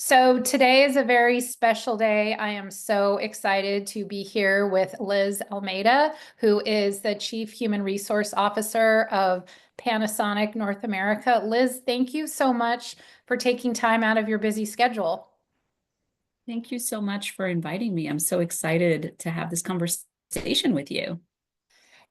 So today is a very special day. I am so excited to be here with Liz Almeida, who is the Chief Human Resource Officer of Panasonic North America. Liz, thank you so much for taking time out of your busy schedule. Thank you so much for inviting me. I'm so excited to have this conversation with you.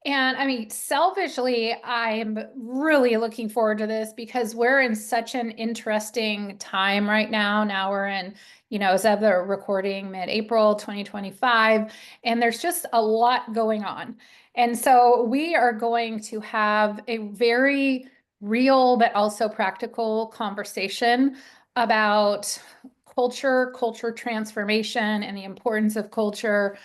And I mean, selfishly, I'm really looking forward to this because we're in such an interesting time right now. Now we're in, as of the recording, mid-April 2025, and there's just a lot going on. And so we are going to have a very real but also practical conversation about culture transformation, and the importance of culture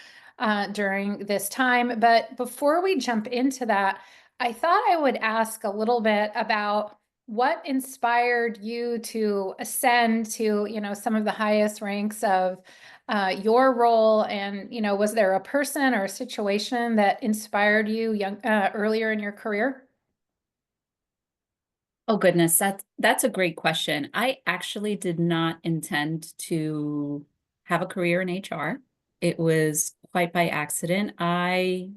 during this time. But before we jump into that, I thought I would ask a little bit about what inspired you to ascend to, some of the highest ranks of your role. And, was there a person or a situation that inspired you earlier in your career? Oh goodness, that's a great question. I actually did not intend to have a career in HR. It was quite by accident. I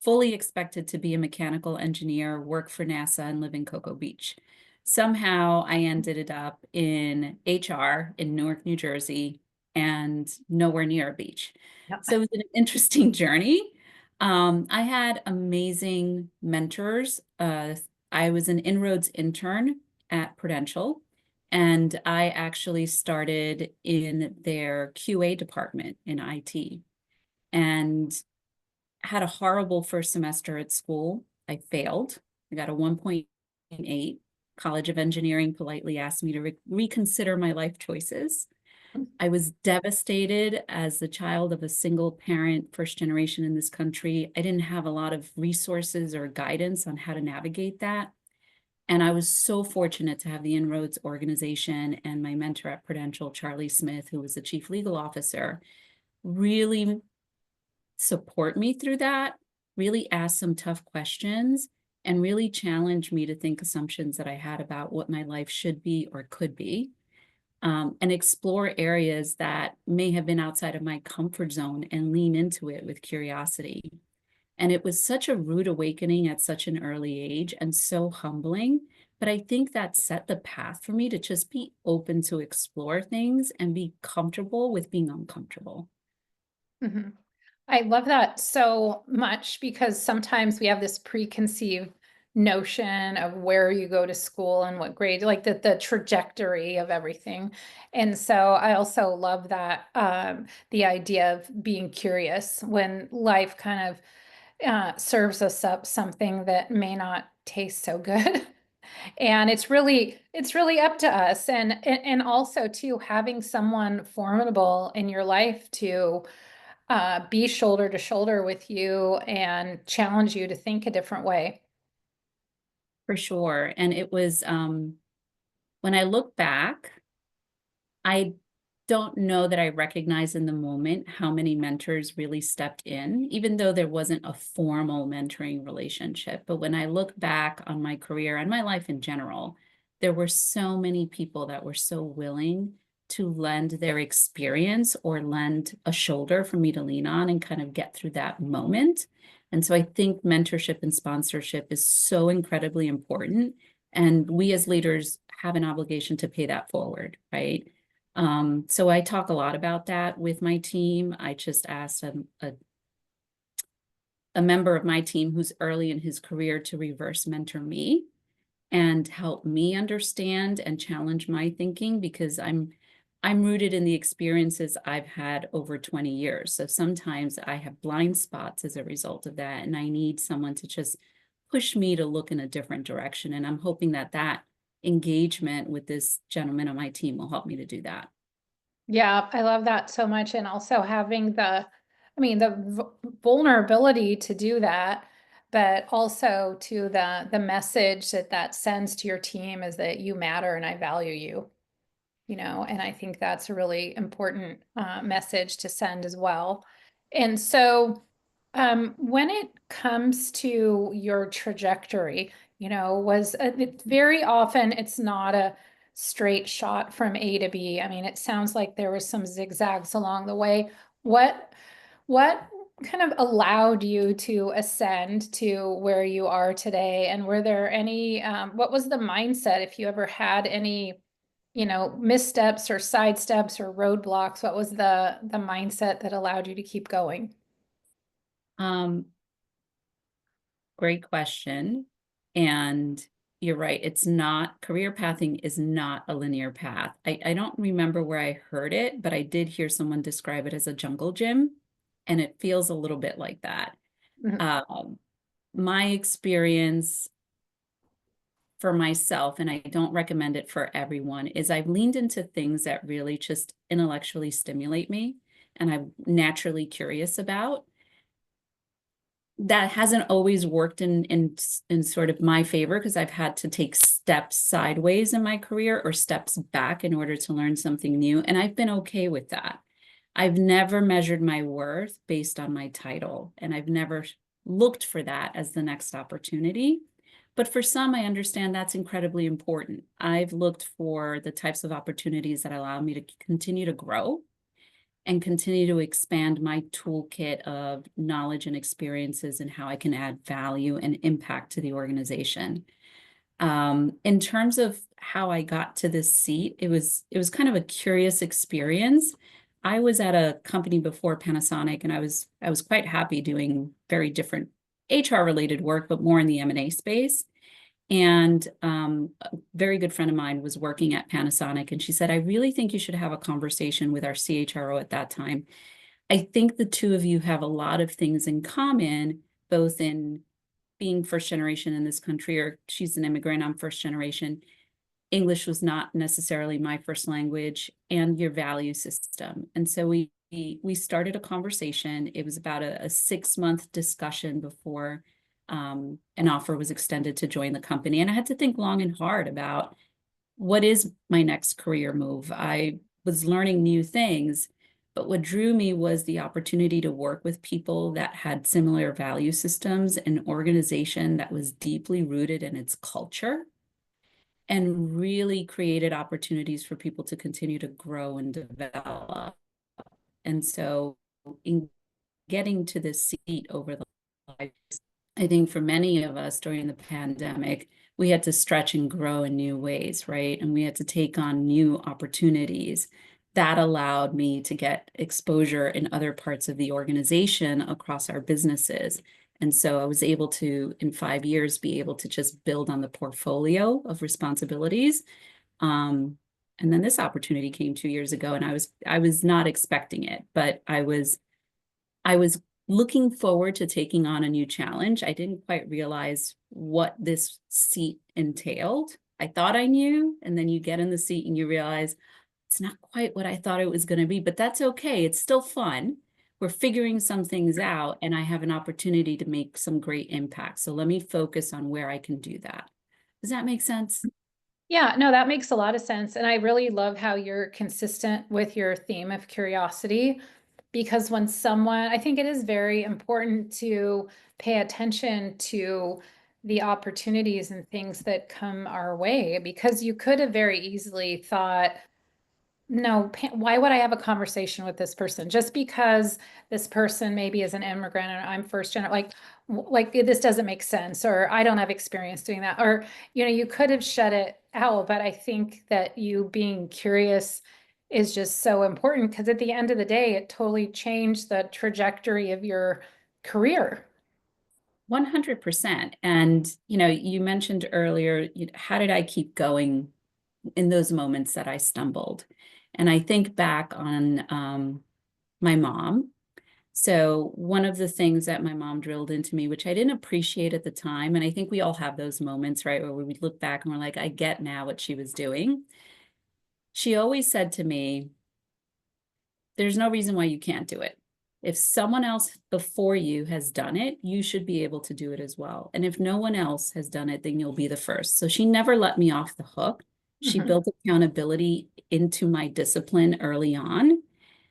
fully expected to be a mechanical engineer, work for NASA, and live in Cocoa Beach. Somehow I ended it up in HR in Newark, New Jersey, and nowhere near a beach. So it was an interesting journey. I had amazing mentors. I was an inroads intern at Prudential, and I actually started in their QA department in IT. And had a horrible first semester at school. I failed. I got a 1.8. College of Engineering politely asked me to reconsider my life choices. I was devastated as the child of a single parent, first generation in this country. I didn't have a lot of resources or guidance on how to navigate that. And I was so fortunate to have the Inroads organization and my mentor at Prudential, Charlie Smith, who was the chief legal officer, really support me through that, really ask some tough questions, and really challenge me to think assumptions that I had about what my life should be or could be, and explore areas that may have been outside of my comfort zone and lean into it with curiosity. And it was such a rude awakening at such an early age and so humbling. But I think that set the path for me to just be open to explore things and be comfortable with being uncomfortable. Mhm. I love that so much because sometimes we have this preconceived notion of where you go to school and what grade, like the trajectory of everything. And so I also love that the idea of being curious when life kind of serves us up something that may not taste so good. And it's really up to us. And also too, having someone formidable in your life to be shoulder to shoulder with you and challenge you to think a different way. For sure. And it was when I look back, I don't know that I recognize in the moment how many mentors really stepped in, even though there wasn't a formal mentoring relationship. But when I look back on my career and my life in general, there were so many people that were so willing to lend their experience or lend a shoulder for me to lean on and kind of get through that moment. And so I think mentorship and sponsorship is so incredibly important. And we as leaders have an obligation to pay that forward, right? So I talk a lot about that with my team. I just asked a member of my team who's early in his career to reverse mentor me and help me understand and challenge my thinking because I'm rooted in the experiences I've had over 20 years. So sometimes I have blind spots as a result of that, and I need someone to just push me to look in a different direction. And I'm hoping that that engagement with this gentleman on my team will help me to do that. Yeah, I love that so much. And also having the vulnerability to do that, but also to the message that sends to your team is that you matter and I value you. And I think that's a really important message to send as well. And so, when it comes to your trajectory, was very often it's not a straight shot from A to B. I mean, it sounds like there was some zigzags along the way. What what kind of allowed you to ascend to where you are today? And were there any, what was the mindset if you ever had any, missteps or sidesteps or roadblocks? What was the mindset that allowed you to keep going? Um, Great question. And you're right. It's not, career pathing is not a linear path. I don't remember where I heard it, but I did hear someone describe it as a jungle gym, and it feels a little bit like that. Mhm. My experience for myself, and I don't recommend it for everyone, is I've leaned into things that really just intellectually stimulate me and I'm naturally curious about. That hasn't always worked in sort of my favor because I've had to take steps sideways in my career or steps back in order to learn something new. And I've been okay with that. I've never measured my worth based on my title, and I've never looked for that as the next opportunity. But for some, I understand that's incredibly important. I've looked for the types of opportunities that allow me to continue to grow and continue to expand my toolkit of knowledge and experiences and how I can add value and impact to the organization. In terms of how I got to this seat, it was kind of a curious experience. I was at a company before Panasonic, and I was quite happy doing very different HR related work, but more in the M&A space. And a very good friend of mine was working at Panasonic, and she said, I really think you should have a conversation with our CHRO at that time. I think the two of you have a lot of things in common, both in being first generation in this country, or she's an immigrant, I'm first generation. English was not necessarily my first language, and your value system. And so we started a conversation. It was about a 6-month discussion before an offer was extended to join the company. And I had to think long and hard about what is my next career move. I was learning new things, but what drew me was the opportunity to work with people that had similar value systems, an organization that was deeply rooted in its culture and really created opportunities for people to continue to grow and develop. And so in getting to this seat over the life, I think for many of us during the pandemic, we had to stretch and grow in new ways, right? And we had to take on new opportunities. That allowed me to get exposure in other parts of the organization across our businesses. And so I was able to, in 5 years, be able to just build on the portfolio of responsibilities. And then this opportunity came 2 years ago, and I was not expecting it, but I was looking forward to taking on a new challenge. I didn't quite realize what this seat entailed. I thought I knew, and then you get in the seat and you realize it's not quite what I thought it was going to be, but that's okay. It's still fun. We're figuring some things out, and I have an opportunity to make some great impact. So let me focus on where I can do that. Does that make sense? Yeah, no, that makes a lot of sense. And I really love how you're consistent with your theme of curiosity, because when someone, I think it is very important to pay attention to the opportunities and things that come our way, because you could have very easily thought, no, why would I have a conversation with this person? Just because this person maybe is an immigrant and I'm first gen, like this doesn't make sense, or I don't have experience doing that, or you could have shut it out. But I think that you being curious is just so important, because at the end of the day, it totally changed the trajectory of your career. 100%. And, you mentioned earlier, how did I keep going in those moments that I stumbled? And I think back on my mom. So one of the things that my mom drilled into me, which I didn't appreciate at the time, and I think we all have those moments, right, where we look back and we're like, I get now what she was doing. She always said to me, there's no reason why you can't do it. If someone else before you has done it, you should be able to do it as well. And if no one else has done it, then you'll be the first. So she never let me off the hook. She Mhm. built accountability into my discipline early on.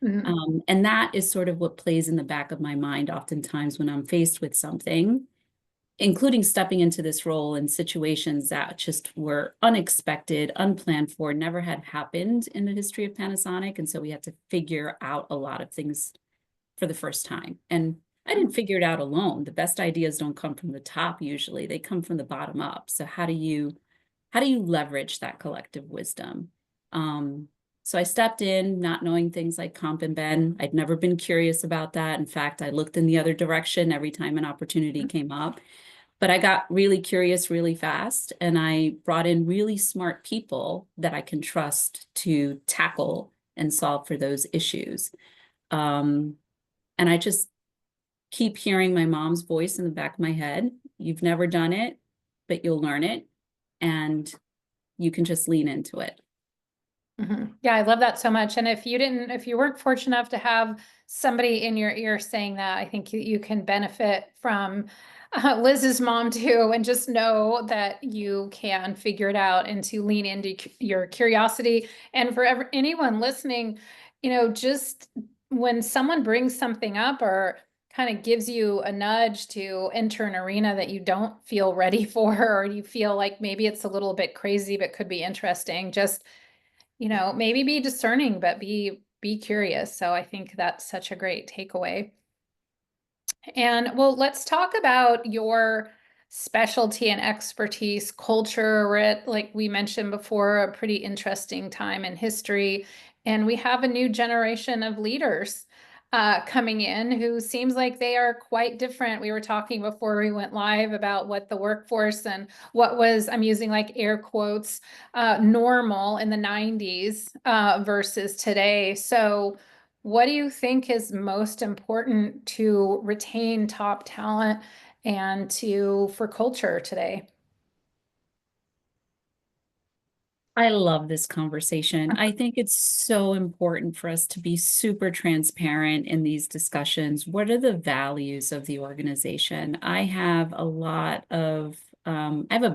Mhm. And that is sort of what plays in the back of my mind oftentimes when I'm faced with something. including stepping into this role in situations that just were unexpected, unplanned for, never had happened in the history of Panasonic. And so we had to figure out a lot of things for the first time. And I didn't figure it out alone. The best ideas don't come from the top usually. They come from the bottom up. So how do you leverage that collective wisdom? So I stepped in not knowing things like comp and ben. I'd never been curious about that. In fact, I looked in the other direction every time an opportunity came up. But I got really curious really fast, and I brought in really smart people that I can trust to tackle and solve for those issues. And I just keep hearing my mom's voice in the back of my head. You've never done it, but you'll learn it, and you can just lean into it. Yeah, I love that so much. And if you weren't fortunate enough to have somebody in your ear saying that, I think you can benefit from Liz's mom too, and just know that you can figure it out and to lean into your curiosity. And for anyone listening, just when someone brings something up or kind of gives you a nudge to enter an arena that you don't feel ready for, or you feel like maybe it's a little bit crazy, but could be interesting, just maybe be discerning, but be curious. So I think that's such a great takeaway. And well, let's talk about your specialty and expertise, culture. We're at, like we mentioned before, a pretty interesting time in history. And we have a new generation of leaders coming in who seems like they are quite different. We were talking before we went live about what the workforce and what was, I'm using like air quotes, normal in the 90s versus today. So what do you think is most important to retain top talent and for culture today? I love this conversation. I think it's so important for us to be super transparent in these discussions. What are the values of the organization? I have a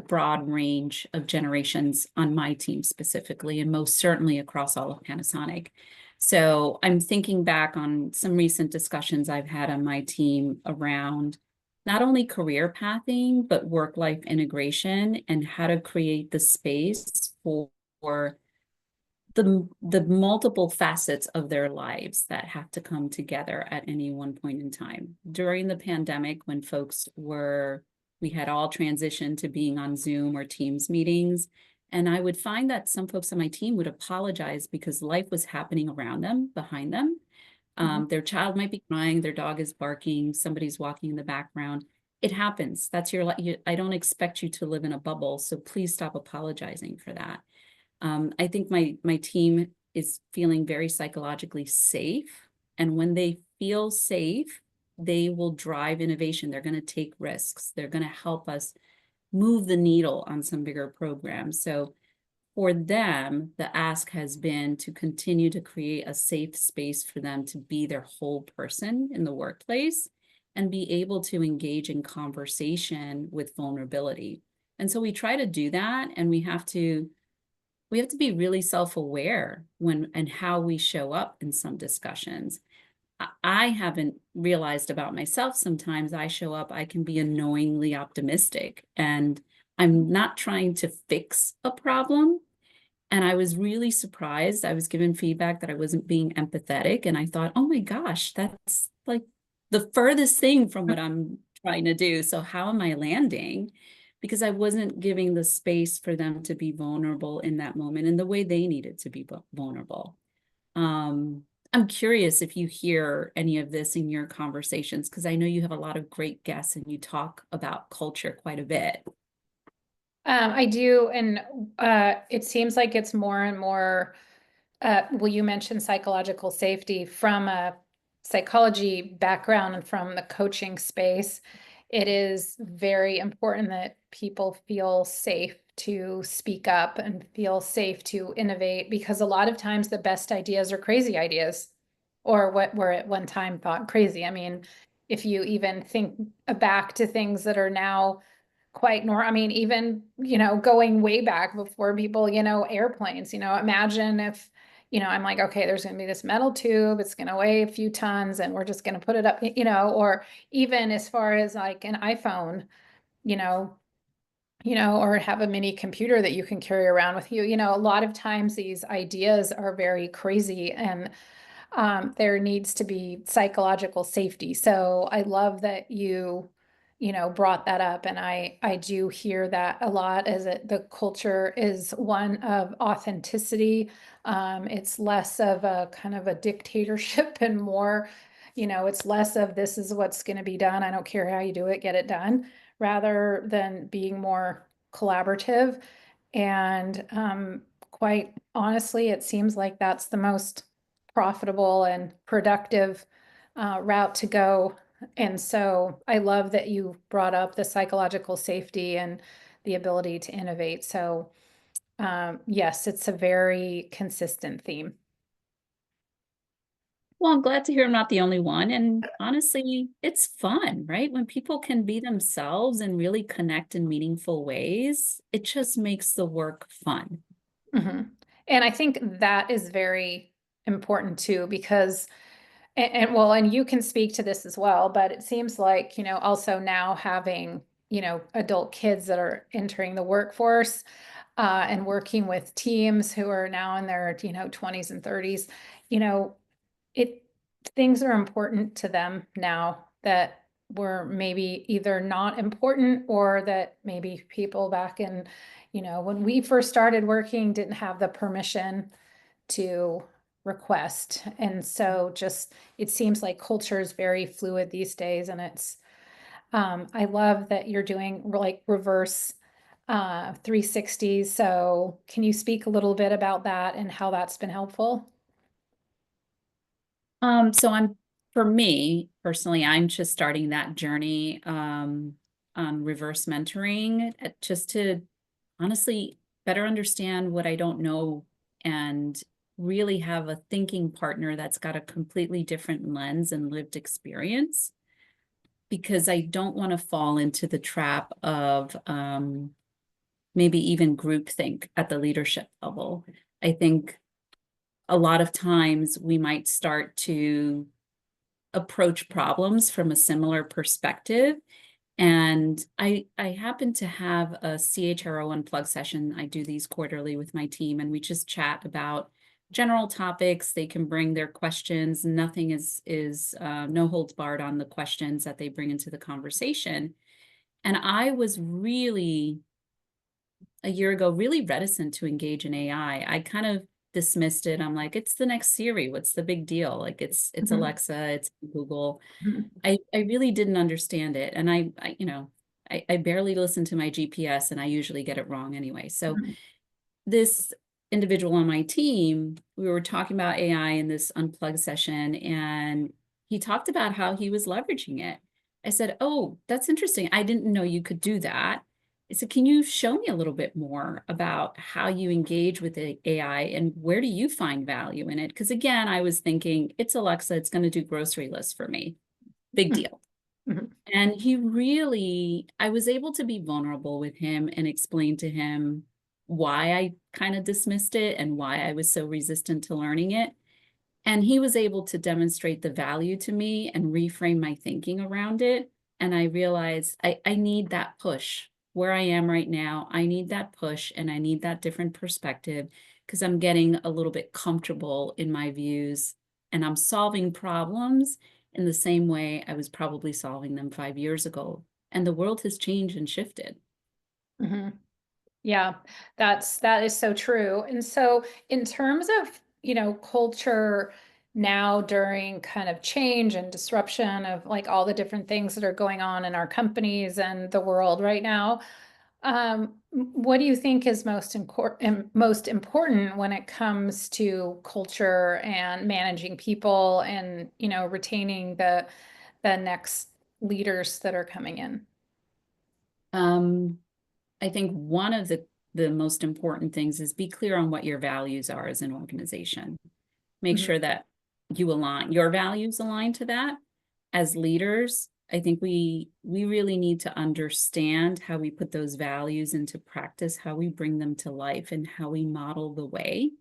broad range of generations on my team specifically, and most certainly across all of Panasonic. So I'm thinking back on some recent discussions I've had on my team around not only career pathing, but work-life integration and how to create the space for the multiple facets of their lives that have to come together at any one point in time. During the pandemic, when we had all transitioned to being on Zoom or Teams meetings, and I would find that some folks on my team would apologize because life was happening around them, behind them. Their child might be crying, their dog is barking, somebody's walking in the background. It happens. That's your life. I don't expect you to live in a bubble, so please stop apologizing for that. I think my team is feeling very psychologically safe, and when they feel safe, they will drive innovation. They're going to take risks. They're going to help us move the needle on some bigger programs. So for them, the ask has been to continue to create a safe space for them to be their whole person in the workplace and be able to engage in conversation with vulnerability. And so we try to do that, and we have to be really self-aware when and how we show up in some discussions. I haven't realized about myself, sometimes I show up, I can be annoyingly optimistic, and I'm not trying to fix a problem. And I was really surprised. I was given feedback that I wasn't being empathetic. And I thought, oh my gosh, that's like the furthest thing from what I'm trying to do. So how am I landing? Because I wasn't giving the space for them to be vulnerable in that moment in the way they needed to be vulnerable. I'm curious if you hear any of this in your conversations, because I know you have a lot of great guests and you talk about culture quite a bit. I do, and it seems like it's more and more. Well, you mentioned psychological safety from a psychology background and from the coaching space. It is very important that people feel safe to speak up and feel safe to innovate, because a lot of times the best ideas are crazy ideas, or what were at one time thought crazy. I mean, if you even think back to things that are now quite normal. I mean, even, going way back before people, airplanes, imagine if, I'm like, okay, there's going to be this metal tube, it's going to weigh a few tons and we're just going to put it up, or even as far as like an iPhone, or have a mini computer that you can carry around with you. A lot of times these ideas are very crazy, and there needs to be psychological safety. So I love that brought that up. And I do hear that a lot, as the culture is one of authenticity. It's less of a kind of a dictatorship and more, it's less of this is what's going to be done. I don't care how you do it, get it done, rather than being more collaborative. And quite honestly, it seems like that's the most profitable and productive route to go. And so I love that you brought up the psychological safety and the ability to innovate. So yes, it's a very consistent theme. Well, I'm glad to hear I'm not the only one. And honestly, it's fun, right? When people can be themselves and really connect in meaningful ways, it just makes the work fun. Mhm. And I think that is very important too, because and you can speak to this as well, but it seems like, also now having, adult kids that are entering the workforce, and working with teams who are now in their, 20s and 30s, you know, it things are important to them now that were maybe either not important, or that maybe people back in, when we first started working didn't have the permission to request. And so just it seems like culture is very fluid these days, and I love that you're doing like reverse 360. So can you speak a little bit about that and how that's been helpful? So for me personally, I'm just starting that journey on reverse mentoring, just to honestly better understand what I don't know and really have a thinking partner that's got a completely different lens and lived experience, because I don't want to fall into the trap of maybe even groupthink at the leadership level. I think a lot of times we might start to approach problems from a similar perspective. And I happen to have a CHRO Unplugged session. I do these quarterly with my team, and we just chat about general topics. They can bring their questions. Nothing is no holds barred on the questions that they bring into the conversation. And I was really, a year ago, really reticent to engage in AI. I kind of dismissed it. I'm like, it's the next Siri. What's the big deal? Like it's Mhm. Alexa, it's Google. Mhm. I really didn't understand it. And I barely listen to my GPS, and I usually get it wrong anyway. So Mhm. this individual on my team, we were talking about AI in this unplugged session, and he talked about how he was leveraging it. I said, "Oh, that's interesting. I didn't know you could do that." I said, "Can you show me a little bit more about how you engage with the AI, and where do you find value in it?" Because again, I was thinking, it's Alexa, it's going to do grocery lists for me. Big Mhm. deal. Mhm. And he really, I was able to be vulnerable with him and explain to him why I kind of dismissed it and why I was so resistant to learning it. And he was able to demonstrate the value to me and reframe my thinking around it. And I realized I need that push where I am right now. I need that push, and I need that different perspective, because I'm getting a little bit comfortable in my views, and I'm solving problems in the same way I was probably solving them 5 years ago. And the world has changed and shifted. Mhm. Yeah, that is so true. And so in terms of, culture now during kind of change and disruption of like all the different things that are going on in our companies and the world right now, what do you think is most important when it comes to culture and managing people and, retaining the next leaders that are coming in? Um, I think one of the most important things is be clear on what your values are as an organization. Make Mhm. sure that your values align to that. As leaders, I think we really need to understand how we put those values into practice, how we bring them to life, and how we model the way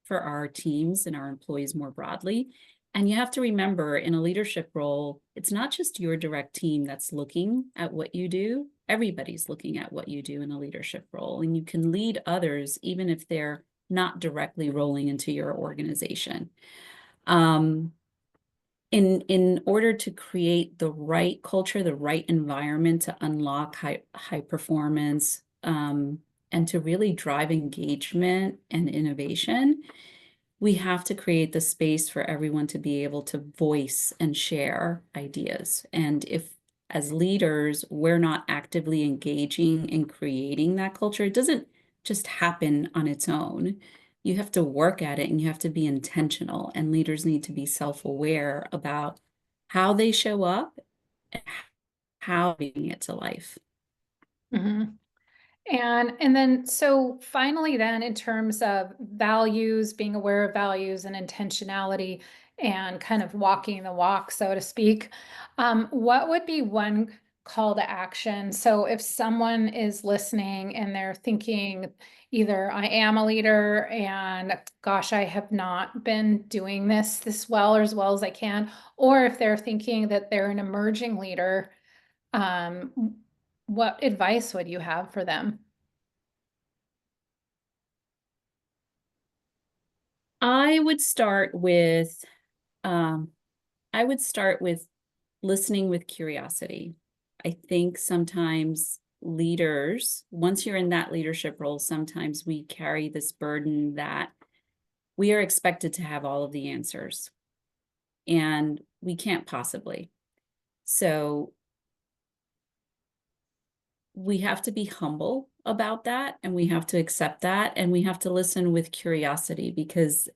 for our teams and our employees more broadly. And you have to remember in a leadership role, it's not just your direct team that's looking at what you do. Everybody's looking at what you do in a leadership role. And you can lead others even if they're not directly rolling into your organization. Um, in order to create the right culture, the right environment to unlock high performance, and to really drive engagement and innovation, we have to create the space for everyone to be able to voice and share ideas. And if, as leaders, we're not actively engaging in creating that culture, it doesn't just happen on its own. You have to work at it and you have to be intentional. And leaders need to be self-aware about how they show up and how they bring it to life. Mhm. And then so finally then in terms of values, being aware of values and intentionality and kind of walking the walk, so to speak, what would be one call to action? So if someone is listening and they're thinking either I am a leader and gosh, I have not been doing this well or as well as I can, or if they're thinking that they're an emerging leader, what advice would you have for them? I would start with um, I would start with listening with curiosity. I think sometimes leaders, once you're in that leadership role, sometimes we carry this burden that we are expected to have all of the answers, and we can't possibly. So we have to be humble about that, and we have to accept that, and we have to listen with curiosity because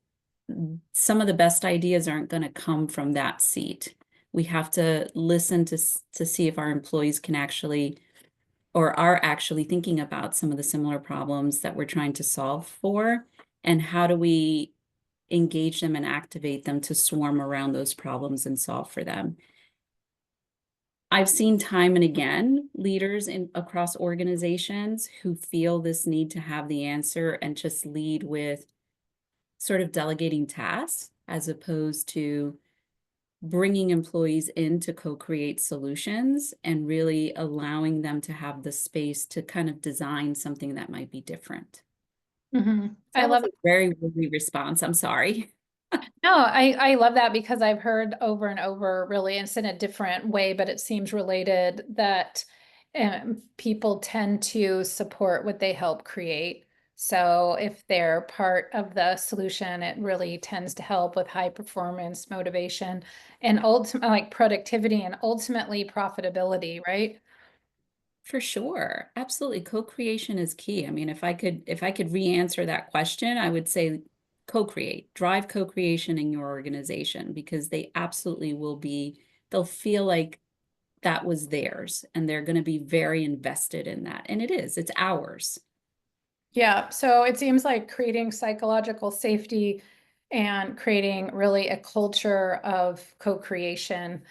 some of the best ideas aren't going to come from that seat. We have to listen to see if our employees can actually or are actually thinking about some of the similar problems that we're trying to solve for, and how do we engage them and activate them to swarm around those problems and solve for them. I've seen time and again leaders in across organizations who feel this need to have the answer and just lead with sort of delegating tasks as opposed to bringing employees in to co-create solutions and really allowing them to have the space to kind of design something that might be different. So I that was love a very wordy response. I'm sorry. No, I love that because I've heard over and over, really, and it's in a different way, but it seems related that people tend to support what they help create. So if they're part of the solution, it really tends to help with high performance, motivation, and ultimately like productivity and ultimately profitability, right? For sure. Absolutely. Co-creation is key. I mean, if I could re-answer that question, I would say co-create, drive co-creation in your organization because they absolutely will be, they'll feel like that was theirs and they're going to be very invested in that. And it is, it's ours. Yeah, so it seems like creating psychological safety and creating really a culture of co-creation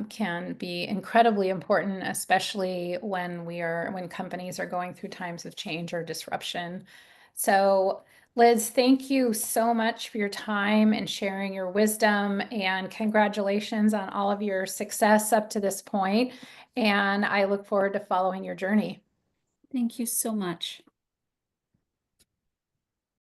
can be incredibly important, especially when companies are going through times of change or disruption. So, Liz, thank you so much for your time and sharing your wisdom, and congratulations on all of your success up to this point. And I look forward to following your journey. Thank you so much.